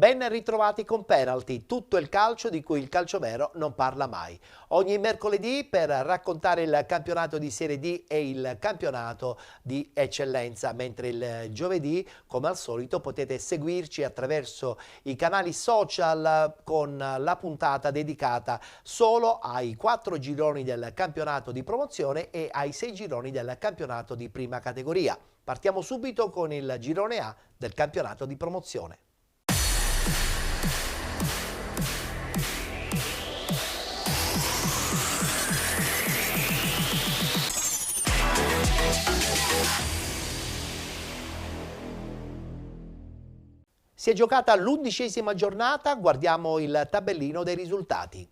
Ben ritrovati con Penalty, tutto il calcio di cui il calciovero non parla mai. Ogni mercoledì per raccontare il campionato di Serie D e il campionato di eccellenza, mentre il giovedì, come al solito, potete seguirci attraverso i canali social con la puntata dedicata solo ai 4 gironi del campionato di promozione e ai 6 gironi del campionato di prima categoria. Partiamo subito con il girone A del campionato di promozione. Si è giocata l'11ª giornata, guardiamo il tabellino dei risultati.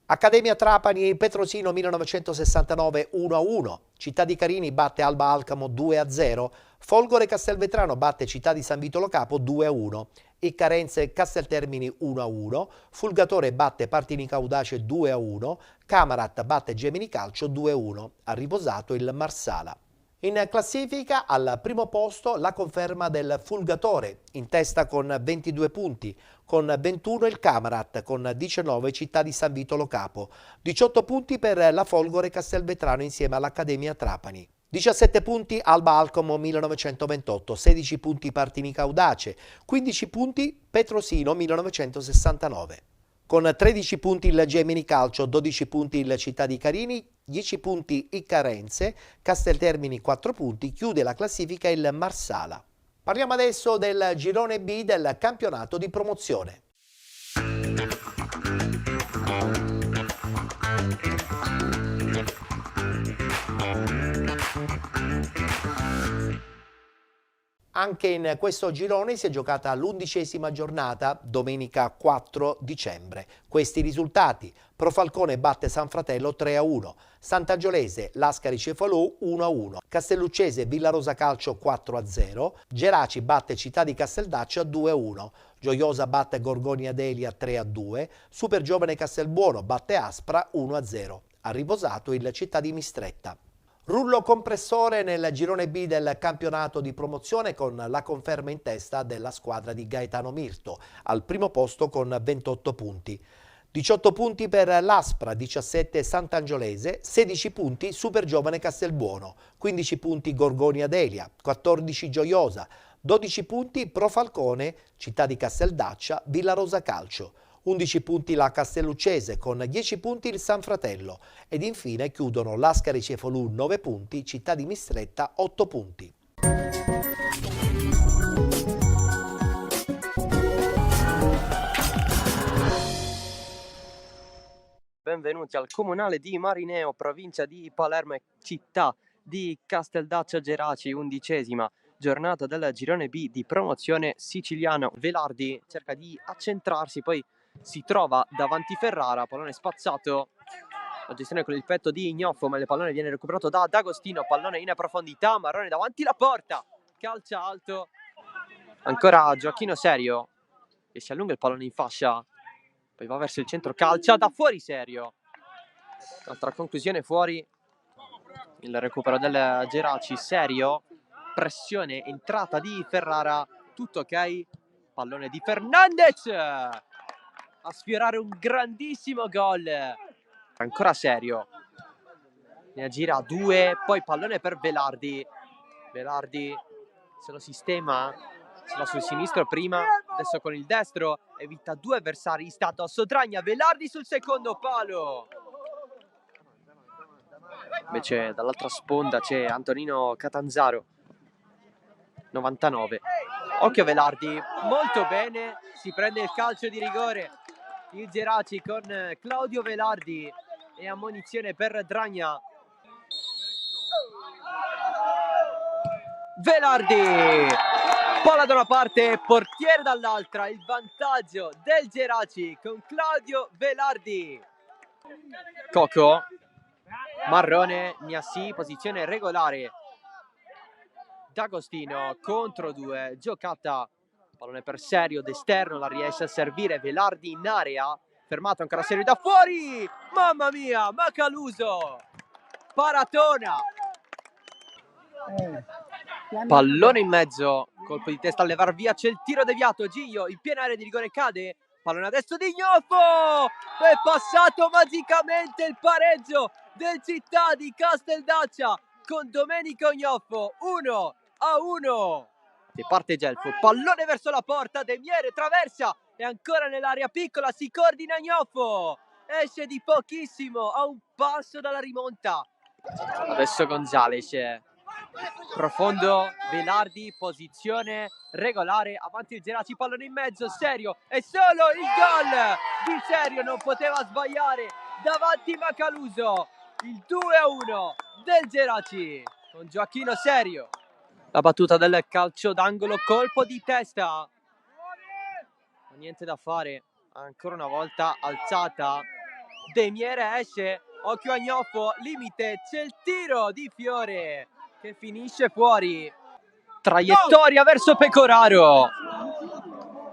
Accademia Trapani Petrosino 1969 1-1, Città di Carini batte Alba Alcamo 2-0, Folgore Castelvetrano batte Città di San Vito Lo Capo 2-1, Iccarense Casteltermini 1-1, Fulgatore batte Partini Caudace 2-1, Camarat batte Gemini Calcio 2-1, ha riposato il Marsala. In classifica al primo posto la conferma del Fulgatore, in testa con 22 punti, con 21 il Camarat, con 19 Città di San Vito Lo Capo, 18 punti per la Folgore Castelvetrano insieme all'Accademia Trapani. 17 punti Alba Alcamo 1928, 16 punti Partini Caudace, 15 punti Petrosino 1969. Con 13 punti il Gemini Calcio, 12 punti il Città di Carini, 10 punti Iccarense, Casteltermini 4 punti, chiude la classifica il Marsala. Parliamo adesso del girone B del campionato di promozione. Anche in questo girone si è giocata l'11ª giornata, domenica 4 dicembre. Questi risultati: Profalcone batte San Fratello 3-1, Sant'Angiolese Lascari Cefalù 1-1, Castelluccese Villarosa Calcio 4-0, Geraci batte Città di Casteldaccia 2-1, Gioiosa batte Gorgonia Delia 3-2, Supergiovane Castelbuono batte Aspra 1-0. Ha riposato il Città di Mistretta. Rullo compressore nel girone B del campionato di promozione con la conferma in testa della squadra di Gaetano Mirto, al primo posto con 28 punti. 18 punti per l'Aspra, 17 Sant'Angiolese, 16 punti Supergiovane Castelbuono, 15 punti Gorgonia Delia, 14 Gioiosa, 12 punti Profalcone, Città di Casteldaccia, Villarosa Calcio. 11 punti la Castelluccese, con 10 punti il San Fratello ed infine chiudono Lascari Cefalù 9 punti, Città di Mistretta 8 punti. Benvenuti al Comunale di Marineo, provincia di Palermo e città di Casteldaccia Geraci, 11ª giornata del girone B di promozione siciliano. Velardi cerca di accentrarsi, poi si trova davanti Ferrara, pallone spazzato, la gestione con il petto di Ignoffo, ma il pallone viene recuperato da D'Agostino, pallone in profondità, Marrone davanti la porta, calcia alto, ancora Gioacchino Serio che si allunga il pallone in fascia, poi va verso il centro, calcia da fuori Serio, altra conclusione fuori, il recupero del Geraci. Serio, pressione, entrata di Ferrara, tutto ok, pallone di Fernandez a sfiorare un grandissimo gol, ancora Serio, ne gira 2, poi pallone per Velardi, Velardi se lo sistema, ce l'ha sul sinistro prima, adesso con il destro evita 2 avversari in stato a Sodragna, Velardi sul secondo palo, invece dall'altra sponda c'è Antonino Catanzaro, 99, occhio Velardi, molto bene, si prende il calcio di rigore il Geraci con Claudio Velardi e ammonizione per Dragna. Velardi, palla da una parte, portiere dall'altra, il vantaggio del Geraci con Claudio Velardi. Coco, Marrone, Niassi, posizione regolare. D'Agostino contro 2, giocata, pallone per Serio d'esterno, la riesce a servire Velardi in area, fermato ancora Serio da fuori, mamma mia, Macaluso, paratona, pallone in mezzo colpo di testa a levar via, c'è il tiro deviato, Giglio in piena area di rigore cade, pallone a destra di Gnoffo, è passato magicamente il pareggio del Città di Casteldaccia con Domenico Gnoffo, 1-1. E parte Gelfo, pallone verso la porta, De Miere traversa e ancora nell'area piccola si coordina Gnoffo, esce di pochissimo, a un passo dalla rimonta. Adesso Gonzales, profondo, Velardi, posizione regolare, avanti il Geraci, pallone in mezzo, Serio, e solo il gol di Serio, non poteva sbagliare davanti Macaluso, il 2-1 del Geraci con Gioacchino Serio. La battuta del calcio d'angolo, colpo di testa, ma niente da fare, ancora una volta alzata, De Miere esce, occhio a Gnoffo, limite, c'è il tiro di Fiore che finisce fuori, traiettoria verso Pecoraro,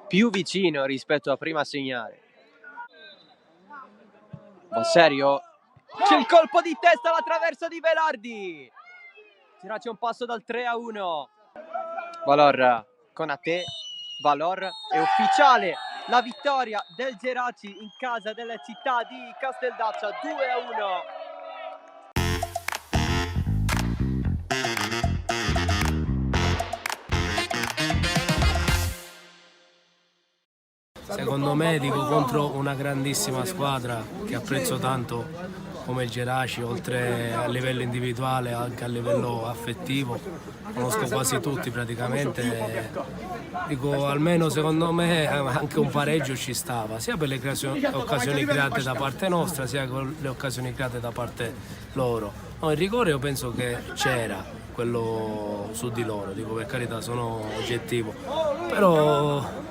più vicino rispetto a prima a segnare. Ma Serio, c'è il colpo di testa alla traversa di Velardi, Geraci un passo dal 3-1, Valor con a te, Valor è ufficiale, la vittoria del Geraci in casa della Città di Casteldaccia, 2-1. Secondo me, dico, contro una grandissima squadra che apprezzo tanto come il Geraci, oltre a livello individuale anche a livello affettivo, conosco quasi tutti praticamente, dico, almeno secondo me anche un pareggio ci stava, sia per le occasioni create da parte nostra, sia per le occasioni create da parte loro. No, il rigore io penso che c'era, quello su di loro, dico, per carità, sono oggettivo, però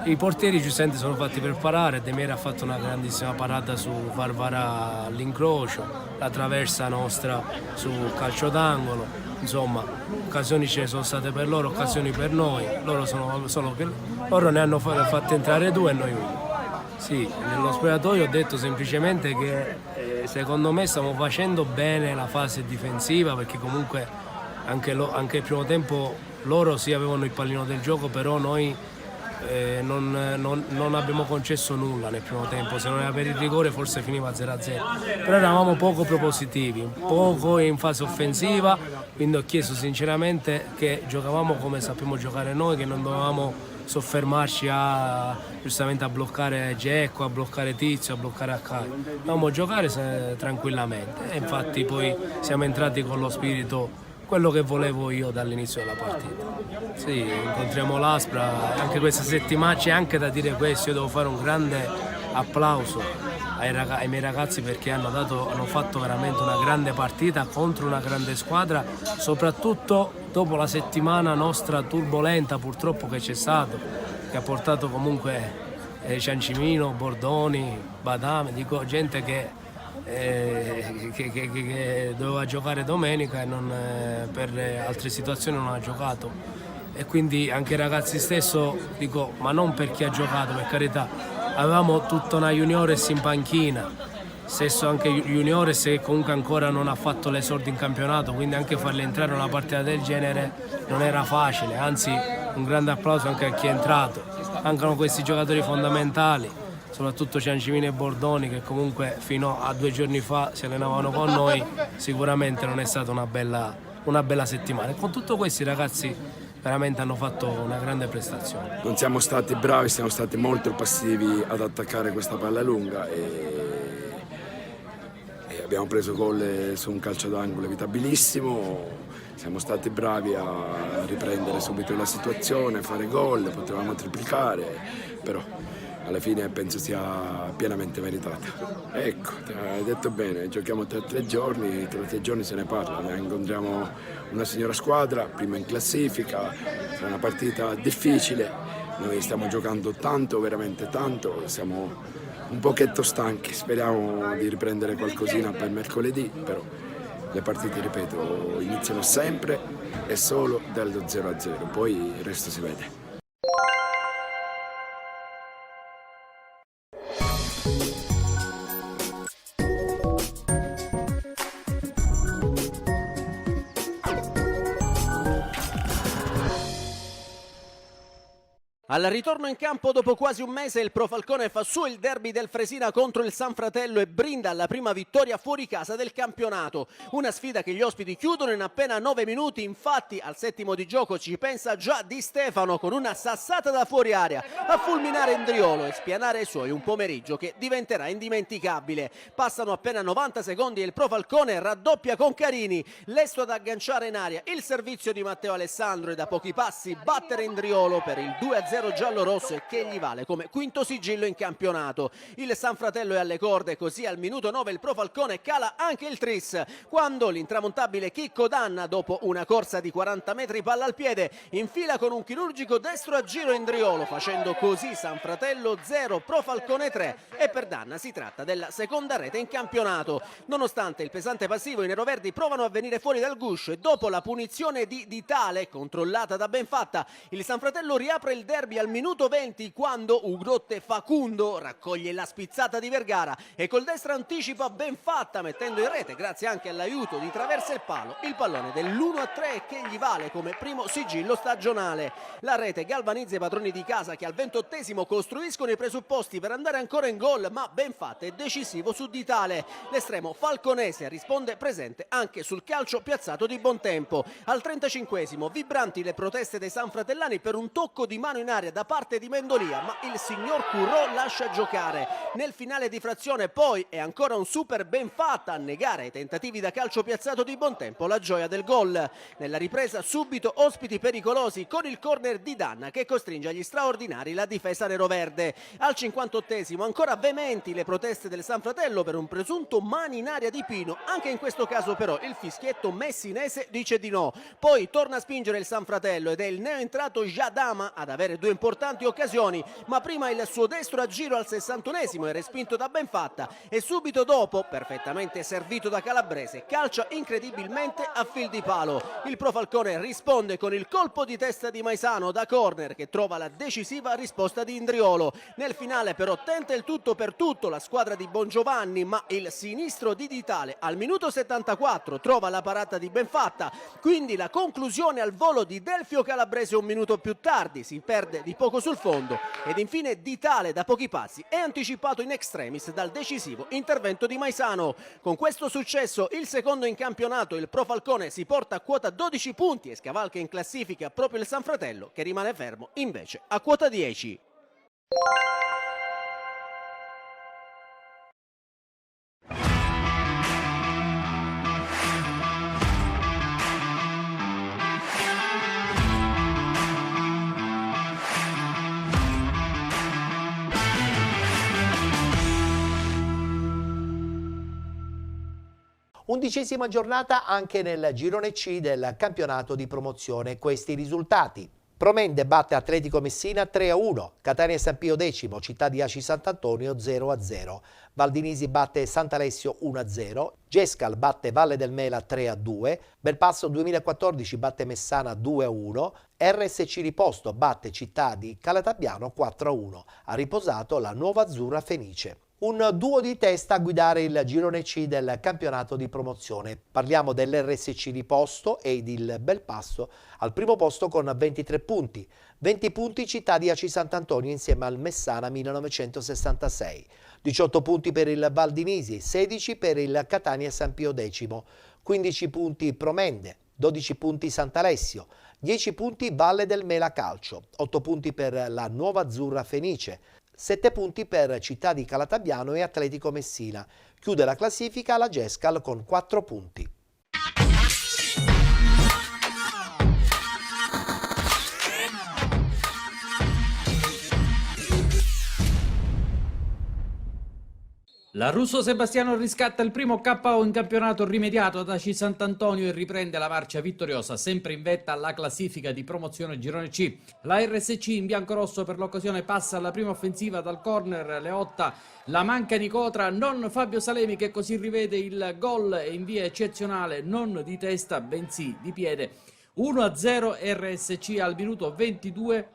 i portieri giustamente sono fatti per parare. De Miere ha fatto una grandissima parata su Varvara all'incrocio, la traversa nostra su calcio d'angolo, insomma occasioni ce ne sono state per loro, occasioni per noi, loro ne hanno fatte entrare 2 e noi 1. Sì, nello spogliatoio ho detto semplicemente che secondo me stiamo facendo bene la fase difensiva, perché comunque anche il primo tempo loro sì avevano il pallino del gioco, però noi non abbiamo concesso nulla nel primo tempo. Se non era per il rigore forse finiva 0-0, però eravamo poco propositivi, poco in fase offensiva, quindi ho chiesto sinceramente che giocavamo come sappiamo giocare noi, che non dovevamo soffermarci giustamente a bloccare Dzeko, a bloccare Tizio, a bloccare Accai, dovevamo giocare tranquillamente, e infatti poi siamo entrati con lo spirito, quello che volevo io dall'inizio della partita. Sì, incontriamo l'Aspra anche questa settimana, c'è anche da dire questo, io devo fare un grande applauso ai miei ragazzi, perché hanno fatto veramente una grande partita contro una grande squadra, soprattutto dopo la settimana nostra turbolenta purtroppo che c'è stato, che ha portato comunque Ciancimino, Bordoni, Badame, dico, gente che doveva giocare domenica e per altre situazioni non ha giocato, e quindi anche i ragazzi stesso, dico, ma non per chi ha giocato, per carità, avevamo tutta una juniores in panchina, stesso anche juniores che comunque ancora non ha fatto l'esordio in campionato, quindi anche farli entrare in una partita del genere non era facile, anzi un grande applauso anche a chi è entrato. Mancano questi giocatori fondamentali, soprattutto Ciancimino e Bordoni, che comunque fino a 2 giorni fa si allenavano con noi, sicuramente non è stata una bella settimana. E con tutto questo i ragazzi veramente hanno fatto una grande prestazione. Non siamo stati bravi, siamo stati molto passivi ad attaccare questa palla lunga e abbiamo preso gol su un calcio d'angolo evitabilissimo. Siamo stati bravi a riprendere subito la situazione, a fare gol, potevamo triplicare, però alla fine penso sia pienamente meritata. Ecco, hai detto bene, giochiamo tra 3 giorni, tra 3 giorni se ne parla, incontriamo una signora squadra, prima in classifica, sarà una partita difficile, noi stiamo giocando tanto, veramente tanto, siamo un pochetto stanchi, speriamo di riprendere qualcosina per mercoledì, però le partite, ripeto, iniziano sempre e solo dallo 0-0, poi il resto si vede. Al ritorno in campo dopo quasi un mese il Pro Falcone fa su il derby del Fresina contro il San Fratello e brinda alla prima vittoria fuori casa del campionato. Una sfida che gli ospiti chiudono in appena 9 minuti, infatti al settimo di gioco ci pensa già Di Stefano con una sassata da fuori area a fulminare Indriolo e spianare ai suoi un pomeriggio che diventerà indimenticabile. Passano appena 90 secondi e il Pro Falcone raddoppia con Carini, lesto ad agganciare in aria il servizio di Matteo Alessandro e da pochi passi battere Indriolo per il 2-0 giallo-rosso e che gli vale come quinto sigillo in campionato. Il San Fratello è alle corde, così al minuto 9 il Pro Falcone cala anche il tris, quando l'intramontabile Chicco Danna, dopo una corsa di 40 metri palla al piede, infila con un chirurgico destro a giro Indriolo, facendo così San Fratello 0, Pro Falcone 3 e per Danna si tratta della seconda rete in campionato. Nonostante il pesante passivo, i neroverdi provano a venire fuori dal guscio e dopo la punizione di Ditale, controllata da Benfatta, il San Fratello riapre il derby al minuto 20 quando Ugrotte Facundo raccoglie la spizzata di Vergara e col destro anticipa Benfatta, mettendo in rete, grazie anche all'aiuto di Traversa il Palo, il pallone dell'1-3 che gli vale come primo sigillo stagionale. La rete galvanizza i padroni di casa che al 28esimo costruiscono i presupposti per andare ancora in gol, ma Benfatta è decisivo su Ditale. L'estremo falconese risponde presente anche sul calcio piazzato di buon tempo. Al 35esimo vibranti le proteste dei sanfratellani per un tocco di mano in aria da parte di Mendolia, ma il signor Currò lascia giocare. Nel finale di frazione poi è ancora un super Benfatta a negare ai tentativi da calcio piazzato di buon tempo la gioia del gol. Nella ripresa subito ospiti pericolosi con il corner di Danna che costringe agli straordinari la difesa neroverde. Al 58esimo ancora veementi le proteste del San Fratello per un presunto mani in aria di Pino, anche in questo caso però il fischietto messinese dice di no. Poi torna a spingere il San Fratello ed è il neoentrato Jadama ad avere due importanti occasioni, ma prima il suo destro a giro al 61esimo è respinto da Benfatta e subito dopo, perfettamente servito da Calabrese, calcia incredibilmente a fil di palo. Il Pro Falcone risponde con il colpo di testa di Maisano da corner che trova la decisiva risposta di Indriolo. Nel finale però tenta il tutto per tutto la squadra di Bongiovanni, ma il sinistro di Ditale al minuto 74 trova la parata di Benfatta, quindi la conclusione al volo di Delfio Calabrese un minuto più tardi, si perde di poco sul fondo ed infine Ditale da pochi passi è anticipato in extremis dal decisivo intervento di Maisano. Con questo successo, il secondo in campionato, il Pro Falcone si porta a quota 12 punti e scavalca in classifica proprio il San Fratello che rimane fermo invece a quota 10. Undicesima giornata anche nel girone C del campionato di promozione. Questi risultati: Promende batte Atletico Messina 3-1, Catania San Pio X, Città di Aci Sant'Antonio 0-0, Valdinisi batte Sant'Alessio 1-0, Gescal batte Valle del Mela 3-2, Belpasso 2014 batte Messana 2-1, RSC Riposto batte Città di Calatabbiano 4-1, ha riposato la Nuova Azzurra Fenice. Un duo di testa a guidare il girone C del campionato di promozione. Parliamo dell'RSC Riposto ed il Belpasso al primo posto con 23 punti. 20 punti Città di Aci Sant'Antonio insieme al Messana 1966. 18 punti per il Valdinisi, 16 per il Catania San Pio X. 15 punti Promende, 12 punti Sant'Alessio, 10 punti Valle del Mela Calcio, 8 punti per la Nuova Azzurra Fenice, 7 punti per Città di Calatabbiano e Atletico Messina. Chiude la classifica la Gescal con 4 punti. La Russo Sebastiano riscatta il primo KO in campionato rimediato ad Aci Sant'Antonio e riprende la marcia vittoriosa, sempre in vetta alla classifica di promozione girone C. La RSC in biancorosso per l'occasione passa alla prima offensiva dal corner Leotta, la manca Nicotra, non Fabio Salemi che così rivede il gol in via eccezionale, non di testa bensì di piede. 1-0 RSC al minuto 22.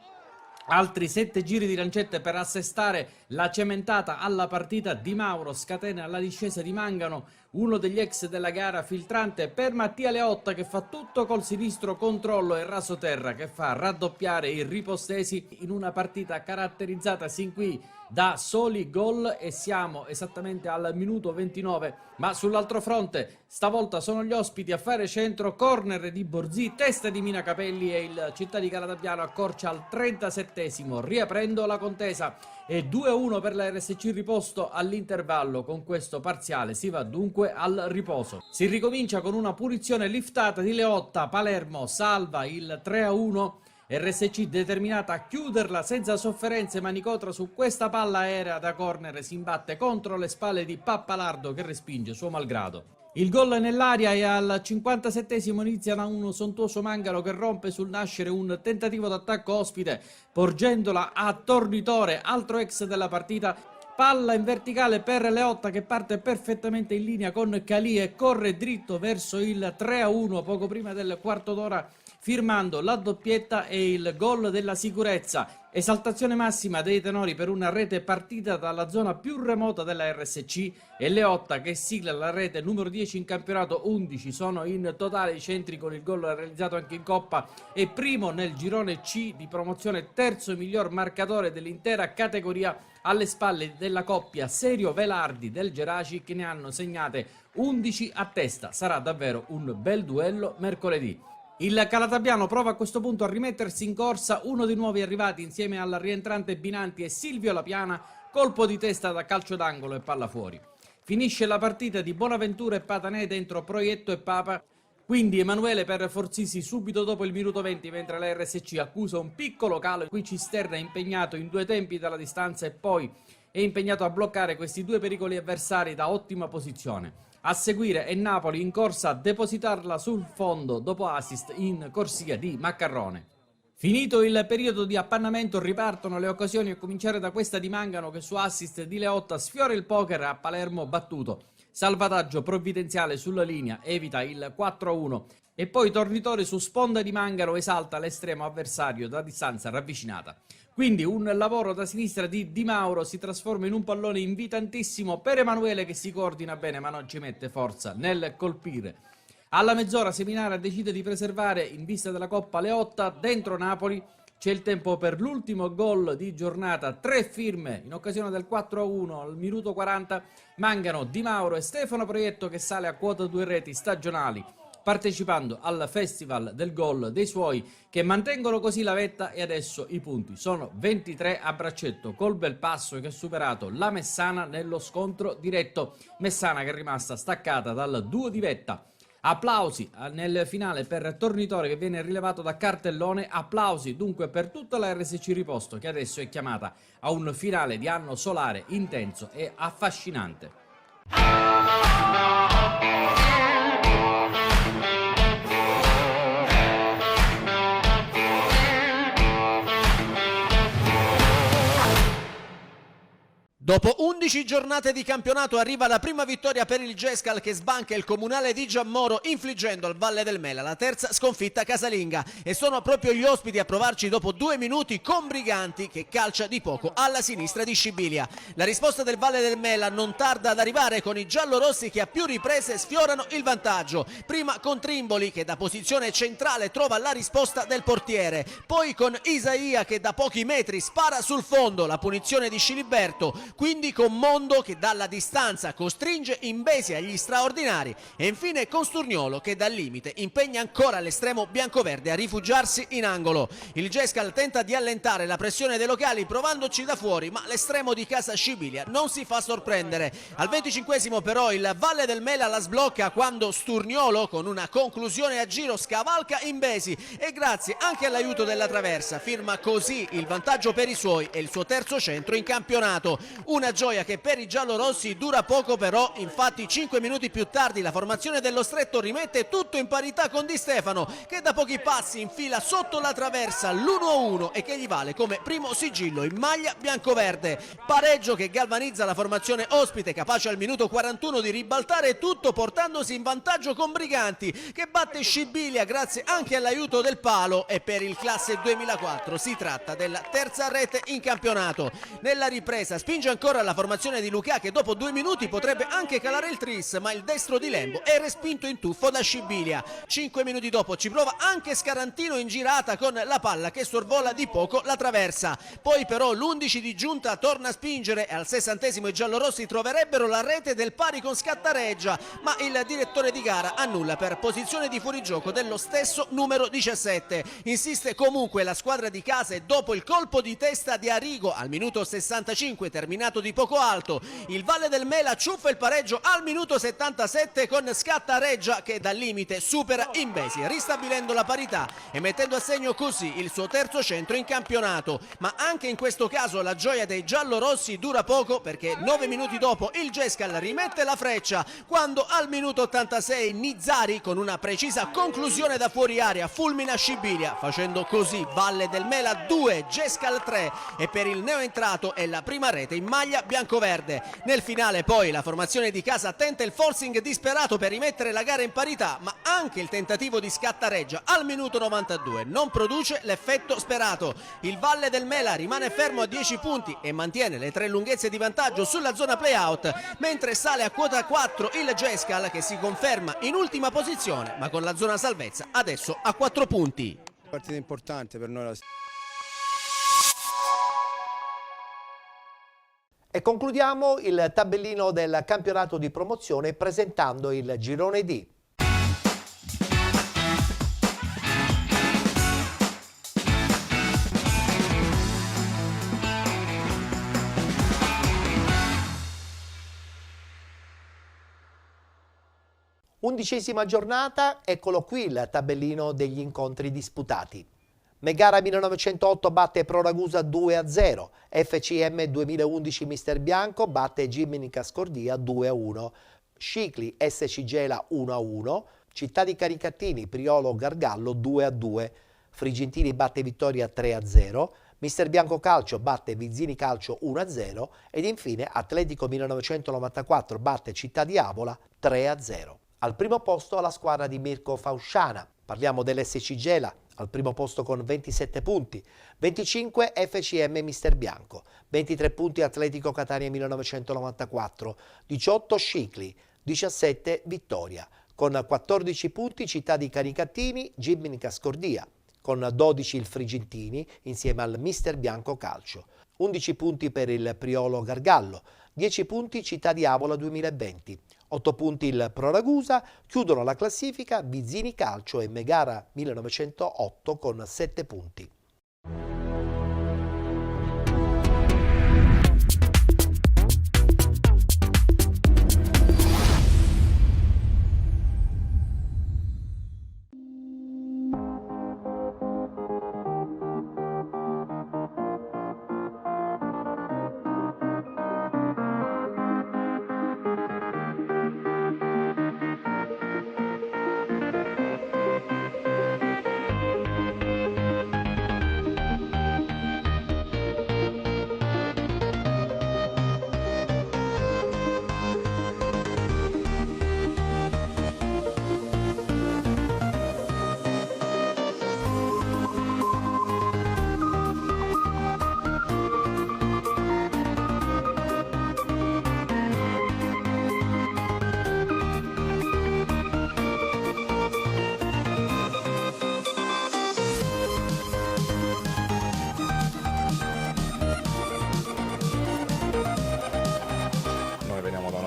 Altri 7 giri di lancette per assestare la cementata alla partita. Di Mauro scatena la discesa di Mangano, uno degli ex della gara filtrante per Mattia Leotta, che fa tutto col sinistro controllo e rasoterra, che fa raddoppiare i ripostesi in una partita caratterizzata sin qui da soli gol, e siamo esattamente al minuto 29. Ma sull'altro fronte stavolta sono gli ospiti a fare centro, corner di Borzì, testa di Mina Capelli, e il Città di Calatabbiano accorcia al 37esimo, riaprendo la contesa. E 2-1 per la RSC riposto all'intervallo. Con questo parziale si va dunque al riposo. Si ricomincia con una punizione liftata di Leotta. Palermo salva il 3-1. RSC determinata a chiuderla senza sofferenze, ma Nicotra su questa palla aerea da corner si imbatte contro le spalle di Pappalardo, che respinge suo malgrado. Il gol nell'aria, e al 57esimo inizia un sontuoso Mangano che rompe sul nascere un tentativo d'attacco ospite, porgendola a Tornitore, altro ex della partita. Palla in verticale per Leotta, che parte perfettamente in linea con Calì e corre dritto verso il 3-1 poco prima del quarto d'ora, firmando la doppietta e il gol della sicurezza. Esaltazione massima dei tenori per una rete partita dalla zona più remota della RSC, e Leotta che sigla la rete numero 10 in campionato. 11 sono in totale i centri, con il gol realizzato anche in Coppa, e primo nel girone C di promozione, terzo miglior marcatore dell'intera categoria, alle spalle della coppia Serio-Velardi del Geraci, che ne hanno segnate 11 a testa. Sarà davvero un bel duello mercoledì. Il Calatabbiano prova a questo punto a rimettersi in corsa. Uno dei nuovi arrivati insieme al rientrante Binanti è Silvio Lapiana, colpo di testa da calcio d'angolo e palla fuori. Finisce la partita di Bonaventura e Patanè dentro Proietto e Papa, quindi Emanuele per Forzisi subito dopo il minuto 20, mentre la RSC accusa un piccolo calo. Qui Cisterna è impegnato in due tempi dalla distanza e poi è impegnato a bloccare questi due pericoli avversari da ottima posizione. A seguire è Napoli in corsa a depositarla sul fondo dopo assist in corsia di Maccarrone. Finito il periodo di appannamento ripartono le occasioni, a cominciare da questa di Mangano che su assist di Leotta sfiora il poker a Palermo battuto. Salvataggio provvidenziale sulla linea, evita il 4-1 e poi Tornitore su sponda di Mangano esalta l'estremo avversario da distanza ravvicinata. Quindi un lavoro da sinistra di Di Mauro si trasforma in un pallone invitantissimo per Emanuele, che si coordina bene ma non ci mette forza nel colpire. Alla mezz'ora Seminara decide di preservare, in vista della Coppa, Leotta dentro Napoli. C'è il tempo per l'ultimo gol di giornata, 3 firme in occasione del 4-1 al minuto 40. Mangano, Di Mauro e Stefano Proietto, che sale a quota 2 reti stagionali, partecipando al festival del gol dei suoi, che mantengono così la vetta, e adesso i punti sono 23 a braccetto col Belpasso, che ha superato la Messana nello scontro diretto. Messana che è rimasta staccata dal duo di vetta. Applausi nel finale per Tornitore, che viene rilevato da cartellone. Applausi dunque per tutta la RSC riposto, che adesso è chiamata a un finale di anno solare intenso e affascinante. Dopo 11 giornate di campionato arriva la prima vittoria per il Gescal, che sbanca il comunale di Giammoro, infliggendo al Valle del Mela la terza sconfitta casalinga. E sono proprio gli ospiti a provarci dopo 2 minuti con Briganti, che calcia di poco alla sinistra di Scibilia. La risposta del Valle del Mela non tarda ad arrivare, con i giallorossi che a più riprese sfiorano il vantaggio. Prima con Trimboli, che da posizione centrale trova la risposta del portiere. Poi con Isaia, che da pochi metri spara sul fondo, la punizione di Sciliberto. Quindi con Mondo, che dalla distanza costringe Imbesi agli straordinari, e infine con Sturniolo, che dal limite impegna ancora l'estremo biancoverde a rifugiarsi in angolo. Il Gescal tenta di allentare la pressione dei locali provandoci da fuori, ma l'estremo di casa Scibilia non si fa sorprendere. Al 25esimo però il Valle del Mela la sblocca, quando Sturniolo, con una conclusione a giro, scavalca Imbesi e, grazie anche all'aiuto della traversa, firma così il vantaggio per i suoi e il suo terzo centro in campionato. Una gioia che per i giallorossi dura poco però, infatti 5 minuti più tardi la formazione dello Stretto rimette tutto in parità con Di Stefano, che da pochi passi infila sotto la traversa l'1-1 e che gli vale come primo sigillo in maglia biancoverde. Pareggio che galvanizza la formazione ospite, capace al minuto 41 di ribaltare tutto, portandosi in vantaggio con Briganti, che batte Scibilia grazie anche all'aiuto del palo, e per il classe 2004 si tratta della terza rete in campionato. Nella ripresa spinge ancora la formazione continuazione di Luca che dopo 2 minuti potrebbe anche calare il tris, ma il destro di Lembo è respinto in tuffo da Scibilia. 5 minuti dopo ci prova anche Scarantino in girata con la palla che sorvola di poco la traversa. Poi però l'11 di Giunta torna a spingere e al 60° i giallorossi troverebbero la rete del pari con Scattareggia, ma il direttore di gara annulla per posizione di fuorigioco dello stesso numero 17. Insiste comunque la squadra di casa e dopo il colpo di testa di Arrigo al minuto 65 terminato di poco alto, il Valle del Mela ciuffa il pareggio al minuto 77 con Scattareggia che dal limite supera Imbesi, ristabilendo la parità e mettendo a segno così il suo terzo centro in campionato. Ma anche in questo caso la gioia dei giallorossi dura poco, perché 9 minuti dopo il Gescal rimette la freccia quando al minuto 86 Nizzari con una precisa conclusione da fuori area fulmina Scibilia, facendo così Valle del Mela 2, Gescal 3 e per il neoentrato è la prima rete in maglia biancoverde. Nel finale poi la formazione di casa tenta il forcing disperato per rimettere la gara in parità, ma anche il tentativo di Scattareggia al minuto 92 non produce l'effetto sperato. Il Valle del Mela rimane fermo a 10 punti e mantiene le 3 lunghezze di vantaggio sulla zona playout, mentre sale a quota 4 il Gescal che si conferma in ultima posizione ma con la zona salvezza adesso a 4 punti. Partita importante per noi. E concludiamo il tabellino del campionato di promozione presentando il girone D. Undicesima giornata, eccolo qui il tabellino degli incontri disputati. Megara 1908 batte Pro Ragusa 2-0, FCM 2011 Mister Bianco batte Gimnica Scordia 2-1, Scicli SC Gela 1-1, Città di Caricattini Priolo Gargallo 2-2, Frigentini batte Vittoria 3-0, Mister Bianco Calcio batte Vizzini Calcio 1-0 ed infine Atletico 1994 batte Città di Avola 3-0. Al primo posto la squadra di Mirko Fausciana, parliamo dell'SC Gela, al primo posto con 27 punti, 25 FCM Mister Bianco, 23 punti Atletico Catania 1994, 18 Scicli, 17 Vittoria, con 14 punti Città di Caricattini, Gimnica Scordia, con 12 il Frigentini insieme al Mister Bianco Calcio, 11 punti per il Priolo Gargallo, 10 punti Città di Avola 2020, 8 punti il Pro Ragusa, chiudono la classifica Vizzini Calcio e Megara 1908 con 7 punti.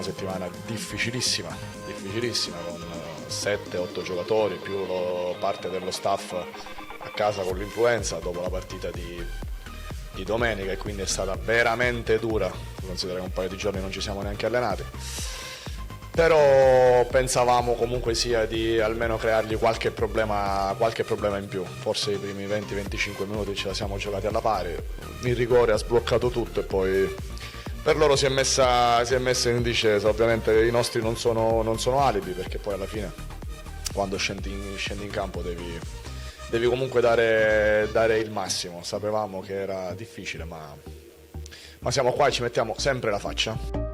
Settimana difficilissima con 7-8 giocatori più parte dello staff a casa con l'influenza dopo la partita di domenica, e quindi è stata veramente dura, considerare che un paio di giorni non ci siamo neanche allenati, però pensavamo comunque sia di almeno creargli qualche problema in più. Forse i primi 20-25 minuti ce la siamo giocati alla pari, il rigore ha sbloccato tutto e poi per loro si è messa in discesa. Ovviamente i nostri non sono alibi, perché poi alla fine quando scendi in campo devi comunque dare il massimo. Sapevamo che era difficile, ma siamo qua e ci mettiamo sempre la faccia.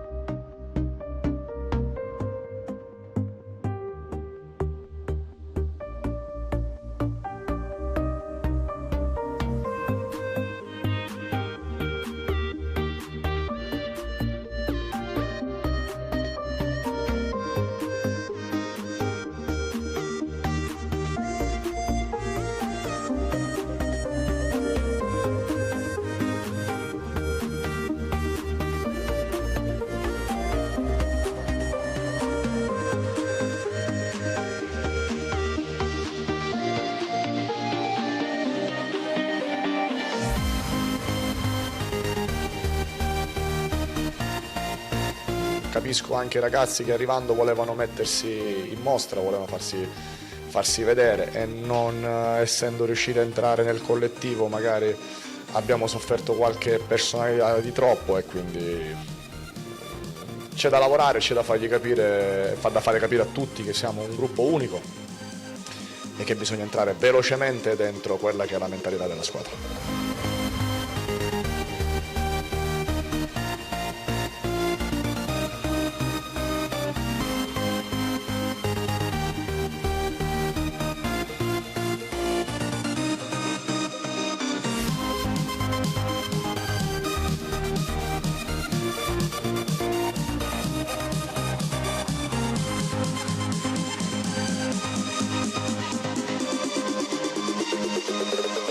capisco anche i ragazzi che arrivando volevano mettersi in mostra, volevano farsi vedere, e non essendo riusciti a entrare nel collettivo magari abbiamo sofferto qualche personalità di troppo, e quindi c'è da lavorare, c'è da fargli capire, da fare capire a tutti che siamo un gruppo unico e che bisogna entrare velocemente dentro quella che è la mentalità della squadra.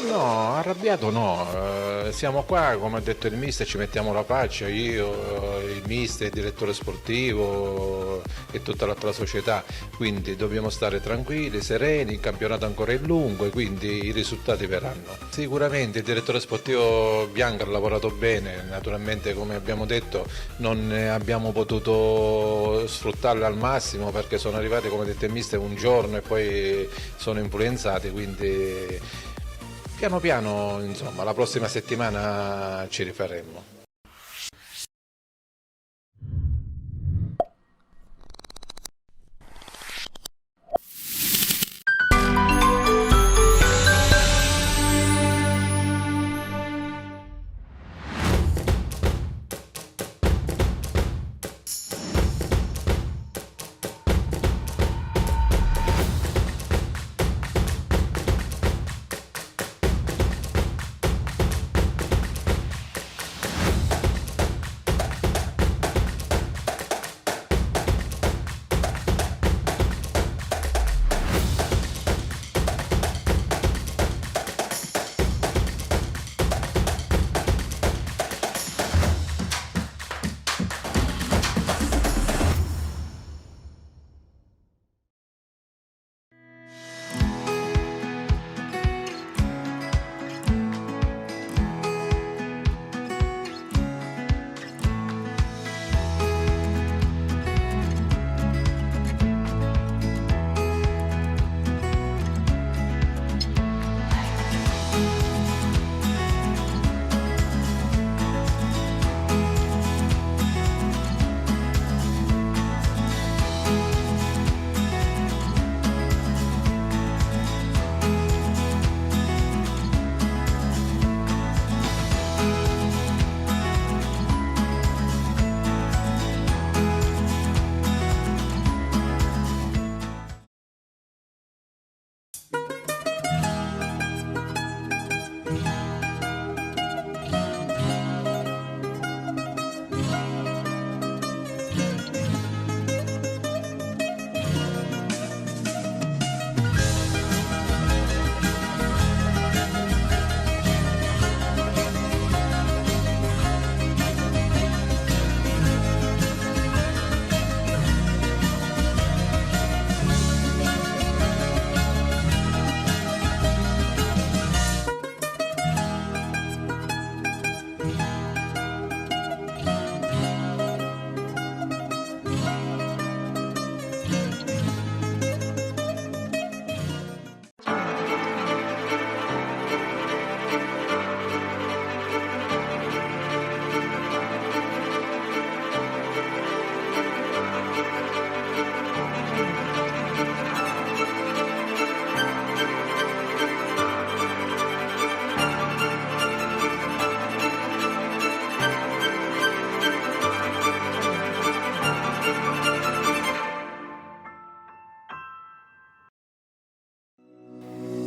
No, arrabbiato no, siamo qua, come ha detto il mister, ci mettiamo la faccia, io, il mister, il direttore sportivo e tutta l'altra società, quindi dobbiamo stare tranquilli, sereni, il campionato ancora è lungo e quindi i risultati verranno. Sicuramente il direttore sportivo Bianca ha lavorato bene, naturalmente come abbiamo detto non abbiamo potuto sfruttarlo al massimo perché sono arrivati, come ha detto il mister, un giorno e poi sono influenzati, quindi piano piano, insomma, la prossima settimana ci rifaremo.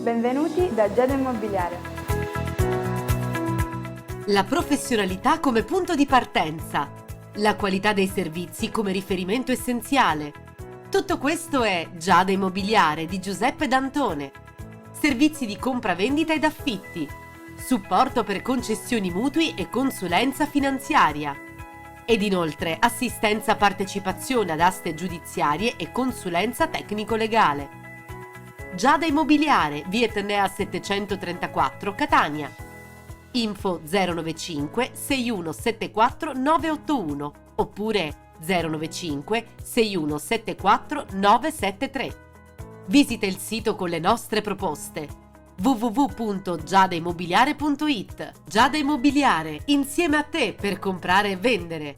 Benvenuti da Giada Immobiliare. La professionalità come punto di partenza, la qualità dei servizi come riferimento essenziale. Tutto questo è Giada Immobiliare di Giuseppe D'Antone. Servizi di compravendita ed affitti, supporto per concessioni mutui e consulenza finanziaria. Ed inoltre assistenza partecipazione ad aste giudiziarie e consulenza tecnico-legale. Giada Immobiliare, via Etnea 734, Catania. Info 095 6174 981 oppure 095 6174 973. Visita il sito con le nostre proposte www.giadaimmobiliare.it. Giada Immobiliare, insieme a te per comprare e vendere.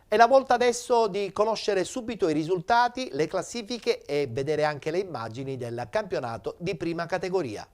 È la volta adesso di conoscere subito i risultati, le classifiche e vedere anche le immagini del campionato di prima categoria.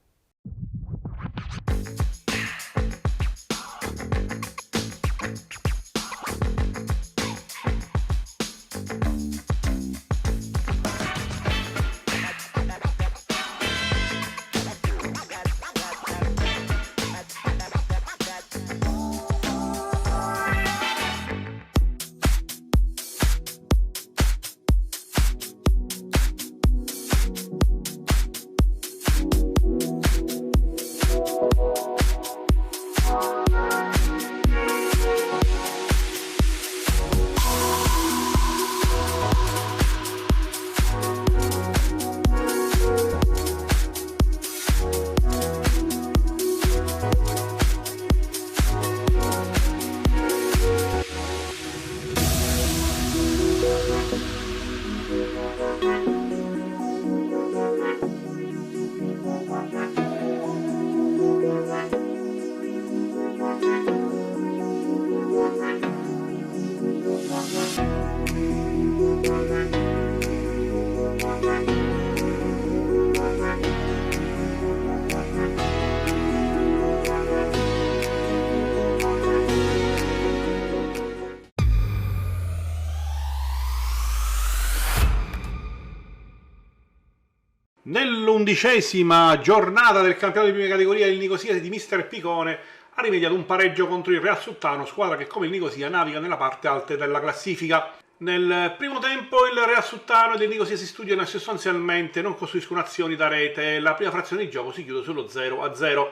Nell'11ª giornata del campionato di prima categoria il Nicosia di Mister Picone ha rimediato un pareggio contro il Real Suttano, squadra che come il Nicosia naviga nella parte alta della classifica. Nel primo tempo il Real Suttano ed il Nicosia si studiano sostanzialmente, non costruiscono azioni da rete e la prima frazione di gioco si chiude sullo 0-0.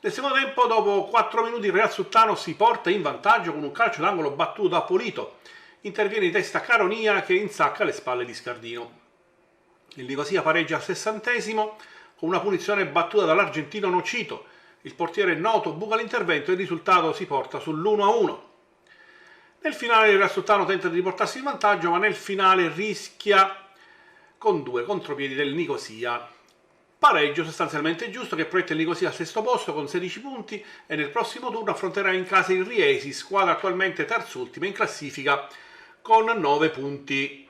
Nel secondo tempo, dopo 4 minuti, il Real Suttano si porta in vantaggio con un calcio d'angolo battuto da Polito. Interviene di testa Caronia che insacca le spalle di Scardino. Il Nicosia pareggia al 60° con una punizione battuta dall'argentino Nocito. Il portiere Noto buca l'intervento e il risultato si porta sull'1-1. Nel finale il Real Sultano tenta di riportarsi in vantaggio, ma nel finale rischia con 2 contropiedi del Nicosia. Pareggio sostanzialmente giusto che proietta il Nicosia al 6° posto con 16 punti e nel prossimo turno affronterà in casa il Riesi, squadra attualmente terzultima in classifica con 9 punti.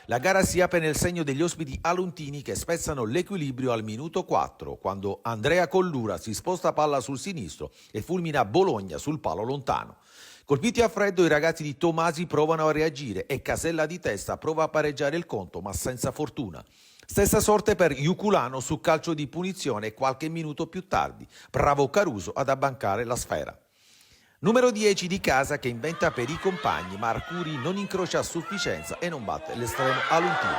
La gara si apre nel segno degli ospiti aluntini che spezzano l'equilibrio al minuto 4, quando Andrea Collura si sposta palla sul sinistro e fulmina Bologna sul palo lontano. Colpiti a freddo, i ragazzi di Tomasi provano a reagire e Casella di testa prova a pareggiare il conto, ma senza fortuna. Stessa sorte per Iuculano su calcio di punizione qualche minuto più tardi. Bravo Caruso ad abbancare la sfera. Numero 10 di casa che inventa per i compagni, ma Arcuri non incrocia a sufficienza e non batte l'estremo aluntino.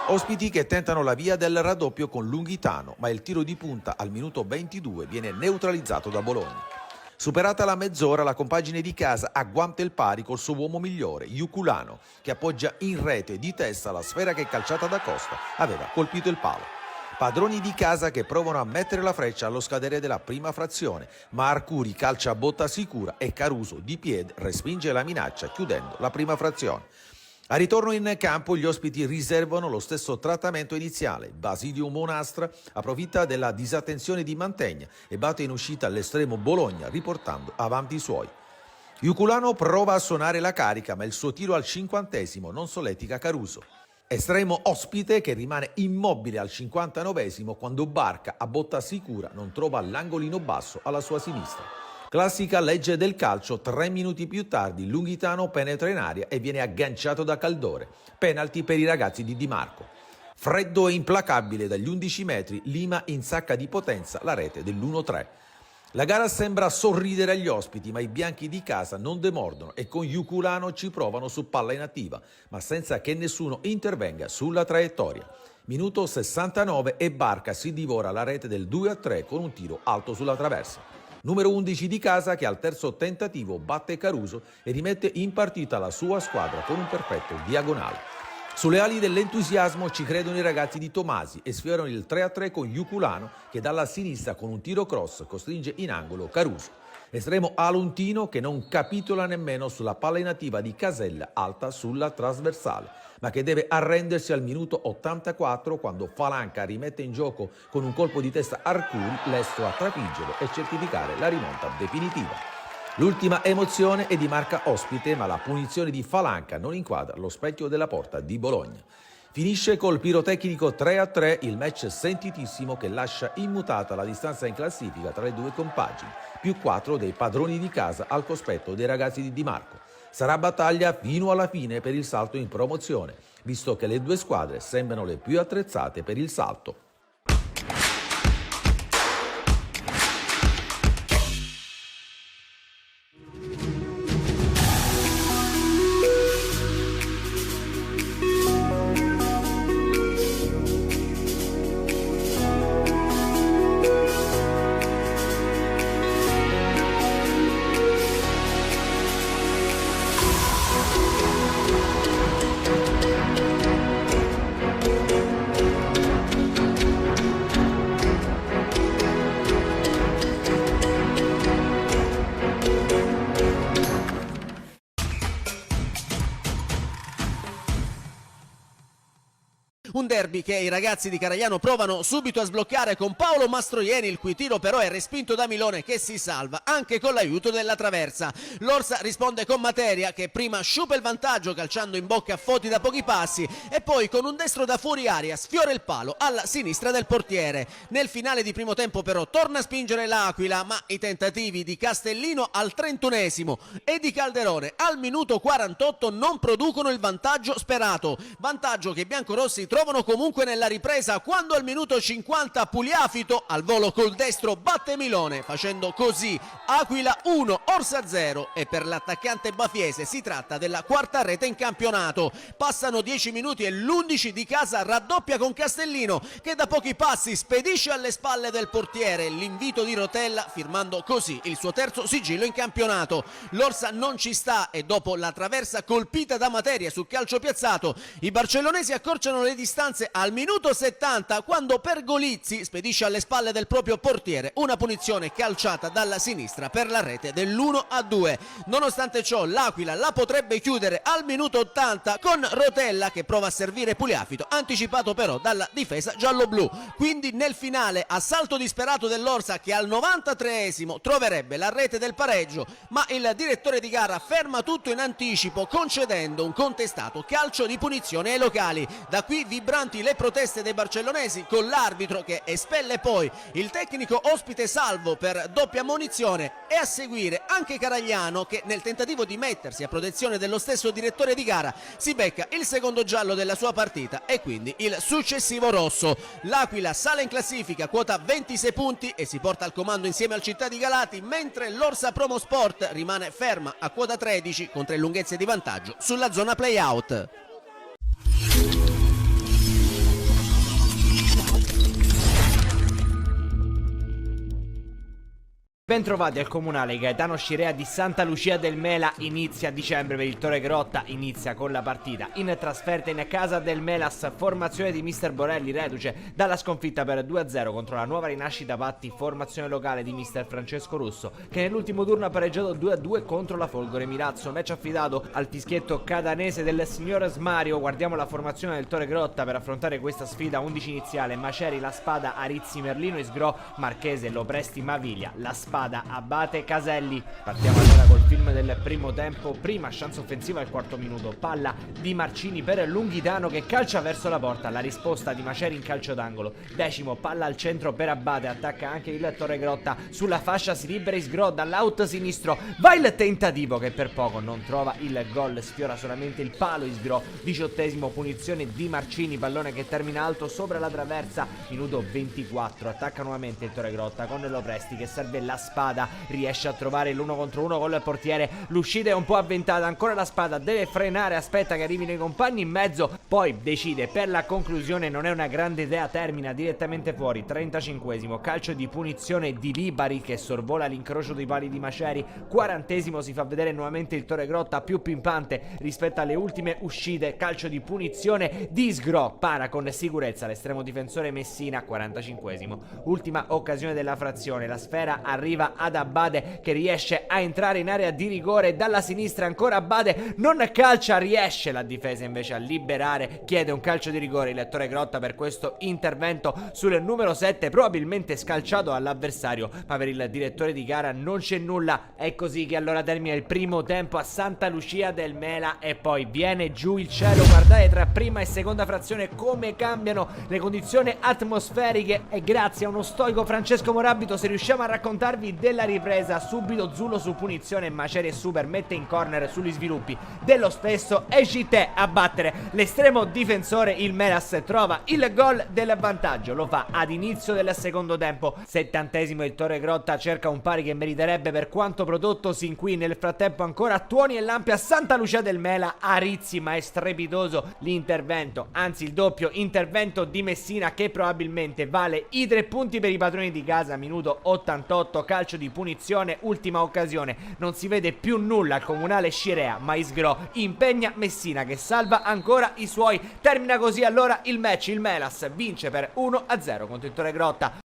Ospiti che tentano la via del raddoppio con Lunghitano, ma il tiro di punta al minuto 22 viene neutralizzato da Bologna. Superata la mezz'ora, la compagine di casa agguanta il pari col suo uomo migliore, Iuculano, che appoggia in rete di testa la sfera che calciata da Costa aveva colpito il palo. Padroni di casa che provano a mettere la freccia allo scadere della prima frazione, ma Arcuri calcia a botta sicura e Caruso di piede respinge la minaccia chiudendo la prima frazione. A ritorno in campo gli ospiti riservano lo stesso trattamento iniziale. Basilio Monastra approfitta della disattenzione di Mantegna e batte in uscita all'estremo Bologna riportando avanti i suoi. Iuculano prova a suonare la carica, ma il suo tiro al 50° non solletica Caruso. Estremo ospite che rimane immobile al 59° quando Barca a botta sicura non trova l'angolino basso alla sua sinistra. Classica legge del calcio, 3 minuti più tardi Lunghitano penetra in aria e viene agganciato da Caldore. Penalty per i ragazzi di Di Marco. Freddo e implacabile dagli 11 metri, Lima insacca di potenza la rete dell'1-3. La gara sembra sorridere agli ospiti, ma i bianchi di casa non demordono e con Iuculano ci provano su palla inattiva, ma senza che nessuno intervenga sulla traiettoria. Minuto 69 e Barca si divora la rete del 2-3 con un tiro alto sulla traversa. Numero 11 di casa che al terzo tentativo batte Caruso e rimette in partita la sua squadra con un perfetto diagonale. Sulle ali dell'entusiasmo ci credono i ragazzi di Tomasi e sfiorano il 3-3 con Iuculano che dalla sinistra con un tiro cross costringe in angolo Caruso. Estremo aluntino che non capitola nemmeno sulla palla inattiva di Casella alta sulla trasversale, ma che deve arrendersi al minuto 84 quando Falanca rimette in gioco con un colpo di testa Arcuri lesto a trafiggerlo e certificare la rimonta definitiva. L'ultima emozione è di marca ospite, ma la punizione di Falanca non inquadra lo specchio della porta di Bologna. Finisce col pirotecnico 3-3 il match sentitissimo che lascia immutata la distanza in classifica tra le due compagini, più 4 dei padroni di casa al cospetto dei ragazzi di Di Marco. Sarà battaglia fino alla fine per il salto in promozione, visto che le due squadre sembrano le più attrezzate per il salto. Un derby che i ragazzi di Caragliano provano subito a sbloccare con Paolo Mastroieni, il cui tiro però è respinto da Milone, che si salva anche con l'aiuto della traversa. L'Orsa risponde con Materia, che prima sciupa il vantaggio calciando in bocca a Foti da pochi passi e poi con un destro da fuori aria sfiora il palo alla sinistra del portiere. Nel finale di primo tempo però torna a spingere l'Aquila, ma i tentativi di Castellino al 31esimo e di Calderone al minuto 48 non producono il vantaggio sperato. Vantaggio che i biancorossi trovano comunque nella ripresa, quando al minuto 50 Pugliafito al volo col destro batte Milone, facendo così Aquila 1, Orsa 0, e per l'attaccante bafiese si tratta della quarta rete in campionato. Passano 10 minuti e l'11 di casa raddoppia con Castellino, che da pochi passi spedisce alle spalle del portiere l'invito di Rotella, firmando così il suo terzo sigillo in campionato. L'Orsa non ci sta e dopo la traversa colpita da Materia sul calcio piazzato, i barcellonesi accorciano le distanze al minuto 70, quando Pergolizzi spedisce alle spalle del proprio portiere una punizione calciata dalla sinistra per la rete dell'1-2. Nonostante ciò l'Aquila la potrebbe chiudere al minuto 80 con Rotella che prova a servire Pugliafito, anticipato però dalla difesa giallo-blu. Quindi nel finale assalto disperato dell'Orsa, che al 93esimo troverebbe la rete del pareggio, ma il direttore di gara ferma tutto in anticipo concedendo un contestato calcio di punizione ai locali. Da qui vibranti le proteste dei barcellonesi, con l'arbitro che espelle poi il tecnico ospite Salvo per doppia ammonizione, e a seguire anche Caragliano che nel tentativo di mettersi a protezione dello stesso direttore di gara si becca il secondo giallo della sua partita e quindi il successivo rosso. L'Aquila sale in classifica, quota 26 punti e si porta al comando insieme al Città di Galati, mentre l'Orsa Promo Sport rimane ferma a quota 13 con 3 lunghezze di vantaggio sulla zona play-out. Bentrovati al comunale Gaetano Scirea di Santa Lucia del Mela. Inizia dicembre per il Torre Grotta, inizia con la partita in trasferta in casa del Melas, formazione di mister Borelli reduce dalla sconfitta per 2-0 contro la nuova rinascita Patti, formazione locale di mister Francesco Russo, che nell'ultimo turno ha pareggiato 2-2 contro la Folgore Milazzo, match affidato al fischietto catanese del signor Smario. Guardiamo la formazione del Torre Grotta per affrontare questa sfida: 11 iniziale: Maceri, La Spada, Arizzi, Merlino, Isgro, Marchese, Lopresti, Maviglia, La Spada, Abate, Caselli. Partiamo allora col film del primo tempo. Prima chance offensiva al quarto minuto, palla di Marcini per Lunghitano che calcia verso la porta, la risposta di Maceri in calcio d'angolo. Decimo, palla al centro per Abate, attacca anche il Torre Grotta, sulla fascia si libera Isgro dall'out sinistro, va il tentativo che per poco non trova il gol, sfiora solamente il palo Isgro. 18esimo, punizione di Marcini, pallone che termina alto sopra la traversa. Minuto 24, attacca nuovamente il Torre Grotta con Lopresti che serve La Spada, riesce a trovare l'1 contro 1 con il portiere, l'uscita è un po' avventata, ancora La Spada deve frenare, aspetta che arrivino i compagni in mezzo, poi decide per la conclusione, non è una grande idea, termina direttamente fuori. 35esimo, calcio di punizione di Libari che sorvola l'incrocio dei pali di Maceri. 40esimo, si fa vedere nuovamente il Torre Grotta più pimpante rispetto alle ultime uscite, calcio di punizione di Isgro, para con sicurezza l'estremo difensore Messina. 45esimo, ultima occasione della frazione, la sfera arriva ad Abate che riesce a entrare in area di rigore dalla sinistra, ancora Abate non calcia, riesce la difesa invece a liberare, chiede un calcio di rigore il Torre Grotta per questo intervento sul numero 7, probabilmente scalciato all'avversario, ma per il direttore di gara non c'è nulla. È così che allora termina il primo tempo a Santa Lucia del Mela e poi viene giù il cielo. Guardate tra prima e seconda frazione come cambiano le condizioni atmosferiche, e grazie a uno stoico Francesco Morabito se riusciamo a raccontarvi della ripresa. Subito Zulo su punizione, Maceri e Super mette in corner sugli sviluppi dello stesso Ejite a battere l'estremo difensore. Il Melas trova il gol del vantaggio, lo fa ad inizio del secondo tempo. 70esimo, il Torre Grotta cerca un pari che meriterebbe per quanto prodotto sin qui. Nel frattempo ancora tuoni e lampi a Santa Lucia del Mela, Arizzi, ma è strepitoso l'intervento, anzi il doppio intervento di Messina che probabilmente vale i 3 punti per i padroni di casa. Minuto 88, calcio di punizione, ultima occasione, non si vede più nulla al comunale Scirea, ma Isgro impegna Messina che salva ancora i suoi. Termina così allora il match, il Melas vince per 1-0 contro il Torre Grotta.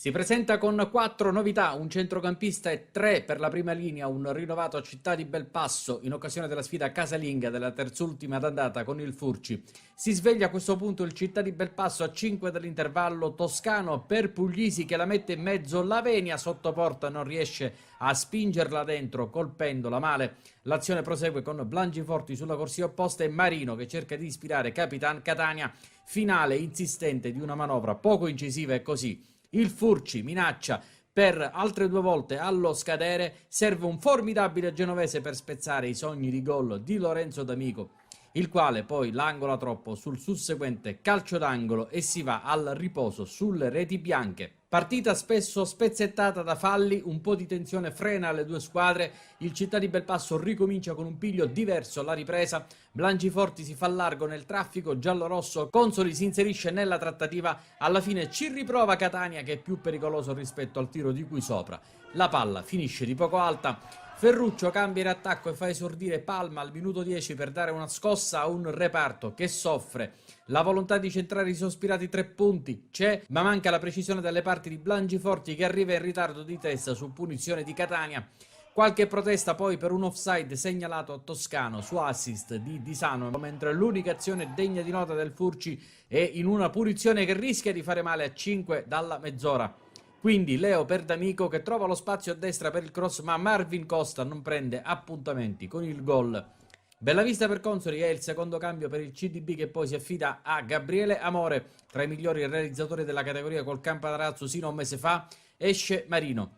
Si presenta con 4 novità, un centrocampista e 3 per la prima linea, un rinnovato a Città di Belpasso in occasione della sfida casalinga della terzultima d'andata con il Furci. Si sveglia a questo punto il Città di Belpasso a 5 dall'intervallo toscano per Puglisi che la mette in mezzo, Lavenia sotto porta non riesce a spingerla dentro colpendola male. L'azione prosegue con Blangiforti sulla corsia opposta e Marino che cerca di ispirare Capitan Catania, finale insistente di una manovra poco incisiva e così. Il Furci minaccia per altre 2 volte allo scadere, serve un formidabile genovese per spezzare i sogni di gol di Lorenzo D'Amico, il quale poi l'angola troppo sul susseguente calcio d'angolo e si va al riposo sulle reti bianche. Partita spesso spezzettata da falli, un po' di tensione frena le 2 squadre, il Città di Belpasso ricomincia con un piglio diverso alla ripresa, Blangiforti si fa largo nel traffico giallo-rosso, Consoli si inserisce nella trattativa, alla fine ci riprova Catania che è più pericoloso rispetto al tiro di cui sopra, la palla finisce di poco alta, Ferruccio cambia in attacco e fa esordire Palma al minuto 10 per dare una scossa a un reparto che soffre. La volontà di centrare i sospirati 3 punti c'è, ma manca la precisione dalle parti di Blangiforti che arriva in ritardo di testa su punizione di Catania. Qualche protesta poi per un offside segnalato a Toscano su assist di Di Sano, mentre l'unica azione degna di nota del Furci è in una punizione che rischia di fare male a 5 dalla mezz'ora. Quindi Leo per D'Amico che trova lo spazio a destra per il cross, ma Marvin Costa non prende appuntamenti con il gol. Bella vista per Consoli, è il secondo cambio per il CDB che poi si affida a Gabriele Amore, tra i migliori realizzatori della categoria col Campanarazzo sino a un mese fa, esce Marino.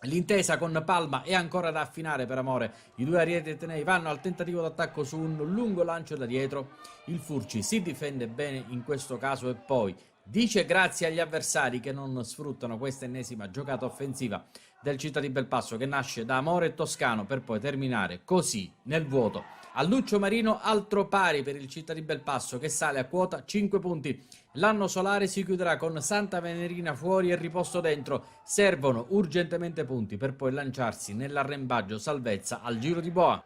L'intesa con Palma è ancora da affinare per Amore, i 2 arieti atenei vanno al tentativo d'attacco su un lungo lancio da dietro, il Furci si difende bene in questo caso e poi dice grazie agli avversari che non sfruttano questa ennesima giocata offensiva del Città di Belpasso che nasce da Amore e Toscano per poi terminare così nel vuoto. A Lucio Marino altro pari per il Città di Belpasso che sale a quota 5 punti. L'anno solare si chiuderà con Santa Venerina fuori e riposto dentro. Servono urgentemente punti per poi lanciarsi nell'arrembaggio salvezza al Giro di Boa.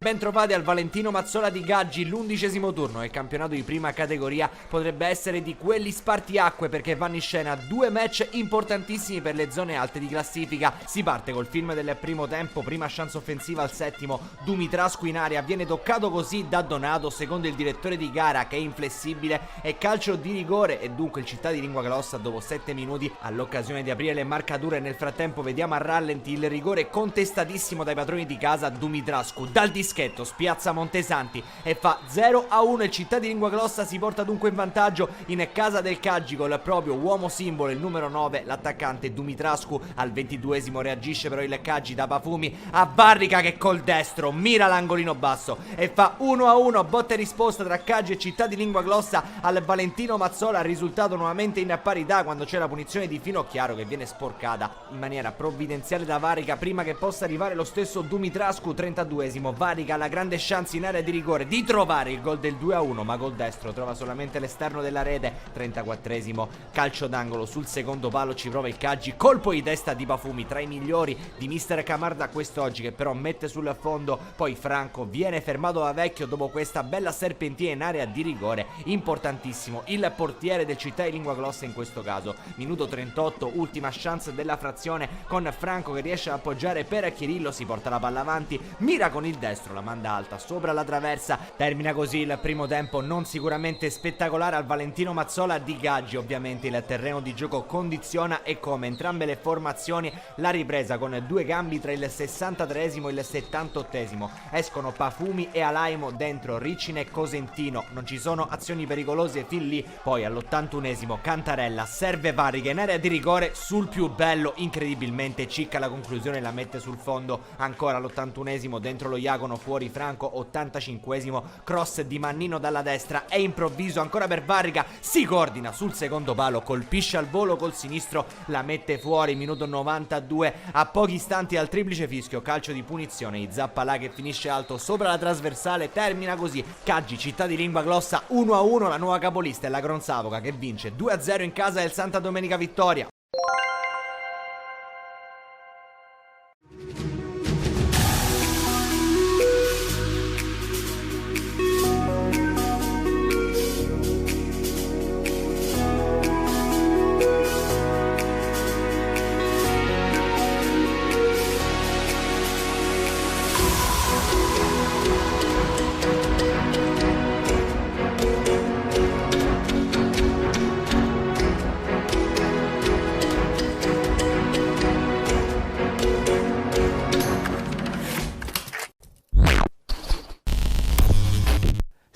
Bentrovati al Valentino Mazzola di Gaggi, l'11° turno. Il campionato di prima categoria potrebbe essere di quelli spartiacque perché vanno in scena 2 match importantissimi per le zone alte di classifica. Si parte col film del primo tempo, prima chance offensiva al 7°, Dumitrascu in area, viene toccato così da Donato, secondo il direttore di gara che è inflessibile, e calcio di rigore e dunque il Città di Lingua Glossa dopo 7 minuti all'occasione di aprire le marcature. Nel frattempo vediamo a rallenti il rigore contestatissimo dai padroni di casa. Dumitrascu dal dischetto spiazza Montesanti e fa 0-1. Il Città di Lingua Glossa si porta dunque in vantaggio in casa del Caggi col proprio uomo simbolo, il numero 9, l'attaccante Dumitrascu. Al 22° reagisce però il Caggi da Pafumi a Barrica che col destro mira l'angolino basso e fa 1-1, botta e risposta tra Caggi e Città di Lingua Glossa al Valentino Mazzola. Risultato nuovamente in parità quando c'è la punizione di Finocchiaro che viene sporcata in maniera provvidenziale da Varica prima che possa arrivare lo stesso Dumitrascu. 32° Varica la grande chance in area di rigore di trovare il gol del 2-1, ma col destro trova solamente l'esterno della rete. 34° calcio d'angolo sul secondo palo, ci prova il Caggi, colpo di testa di Pafumi, tra i migliori di mister Camarda quest'oggi, che però mette sul fondo. Poi Franco viene fermato da Vecchio dopo questa bella serpentina in area di rigore. Importantissimo il portiere del Città di Lingua Glossa in questo caso. Minuto 38, ultima chance della frazione con Franco che riesce ad appoggiare per Chirillo, si porta la palla avanti, mira con il destro, la manda alta sopra la traversa. Termina così il primo tempo non sicuramente spettacolare al Valentino Mazzola di Gaggi. Ovviamente il terreno di gioco condiziona e come entrambe le formazioni la ripresa con 2 cambi tra il 63° e il 78°. Escono Pafumi e Alaimo, dentro Riccine e Cosentino, non ci sono azioni pericolose fin lì. Poi all'81° Cantarella serve Varica in area di rigore sul più bello, incredibilmente Cicca la conclusione la mette sul fondo. Ancora all'81° dentro lo Iacono, fuori Franco. 85° cross di Mannino dalla destra e improvviso ancora per Varica, si coordina sul secondo palo, colpisce al volo col sinistro, la mette fuori. Minuto 92, a pochi istanti dal triplice fischio, calcio di punizione di Zappalà che finisce alto sopra la trasversale. Termina così Caggi Città di Lingua Glossa 1-1, la nuova capolista è la Gronzavoca che vince 2-0 in casa del Santa Domenica Vittoria.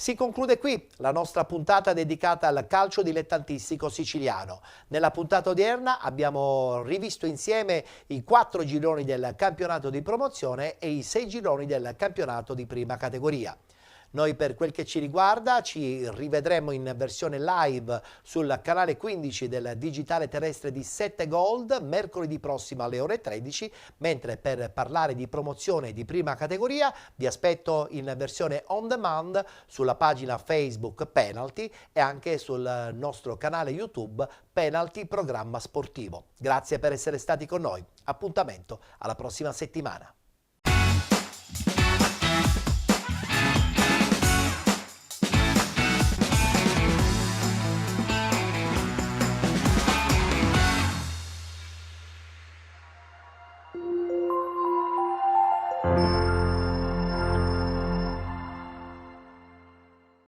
Si conclude qui la nostra puntata dedicata al calcio dilettantistico siciliano. Nella puntata odierna abbiamo rivisto insieme i 4 gironi del campionato di promozione e i 6 gironi del campionato di prima categoria. Noi per quel che ci riguarda ci rivedremo in versione live sul canale 15 del digitale terrestre di 7 Gold mercoledì prossimo alle ore 13, mentre per parlare di promozione di prima categoria vi aspetto in versione on demand sulla pagina Facebook Penalty e anche sul nostro canale YouTube Penalty Programma Sportivo. Grazie per essere stati con noi. Appuntamento alla prossima settimana.